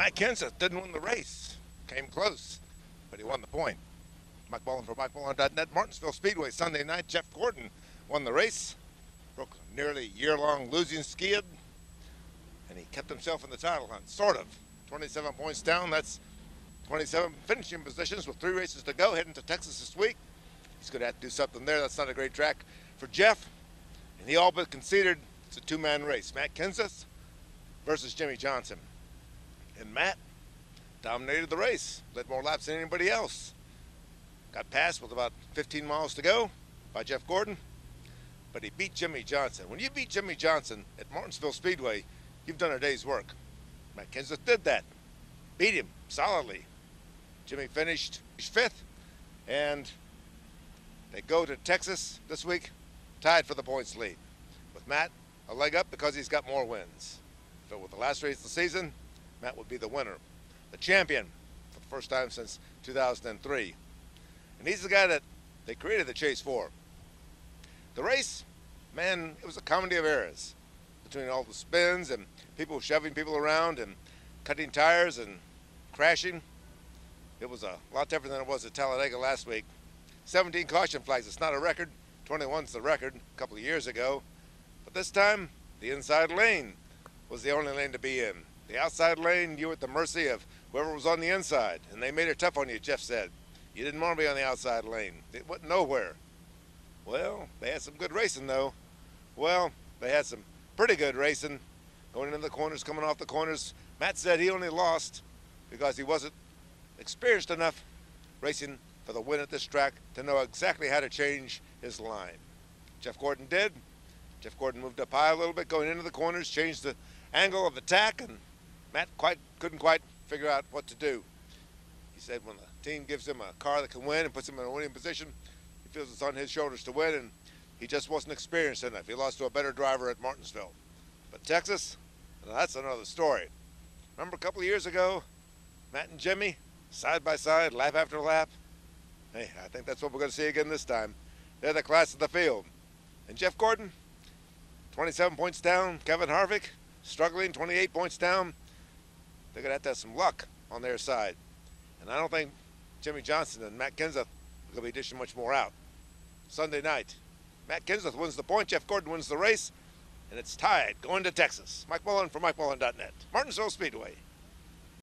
Matt Kenseth didn't win the race. Came close, but he won the point. Mike Mullen for MikeMullen.net. Martinsville Speedway Sunday night. Jeff Gordon won the race. Broke a nearly year-long losing skid, and he kept himself in the title hunt, sort of. 27 points down. That's 27 finishing positions with 3 races to go. Heading to Texas this week. He's going to have to do something there. That's not a great track for Jeff, and he all but conceded it's a 2-man race. Matt Kenseth versus Jimmie Johnson. And Matt dominated the race, led more laps than anybody else. Got passed with about 15 miles to go by Jeff Gordon, but he beat Jimmie Johnson. When you beat Jimmie Johnson at Martinsville Speedway, you've done a day's work. Matt Kenseth did that, beat him solidly. Jimmie finished 5th, and they go to Texas this week, tied for the points lead. With Matt a leg up because he's got more wins. If it were the last race of the season, Matt would be the winner, the champion for the first time since 2003. And he's the guy that they created the chase for. The race, man, it was a comedy of errors between all the spins and people shoving people around and cutting tires and crashing. It was a lot different than it was at Talladega last week. 17 caution flags, it's not a record. 21's the record a couple of years ago. But this time, the inside lane was the only lane to be in. The outside lane, you were at the mercy of whoever was on the inside, and they made it tough on you, Jeff said. You didn't want to be on the outside lane. It went nowhere. Well, they had some good racing, though. Well, they had some pretty good racing, going into the corners, coming off the corners. Matt said he only lost because he wasn't experienced enough racing for the win at this track to know exactly how to change his line. Jeff Gordon did. Jeff Gordon moved up high a little bit, going into the corners, changed the angle of attack, and Matt couldn't quite figure out what to do. He said when the team gives him a car that can win and puts him in a winning position, he feels it's on his shoulders to win, and he just wasn't experienced enough. He lost to a better driver at Martinsville. But Texas, well, that's another story. Remember a couple of years ago, Matt and Jimmie, side by side, lap after lap? Hey, I think that's what we're going to see again this time. They're the class of the field. And Jeff Gordon, 27 points down. Kevin Harvick, struggling, 28 points down. They're going to have some luck on their side. And I don't think Jimmie Johnson and Matt Kenseth are going to be dishing much more out. Sunday night, Matt Kenseth wins the point, Jeff Gordon wins the race, and it's tied going to Texas. Mike Mullen for MikeMullen.net. Martinsville Speedway.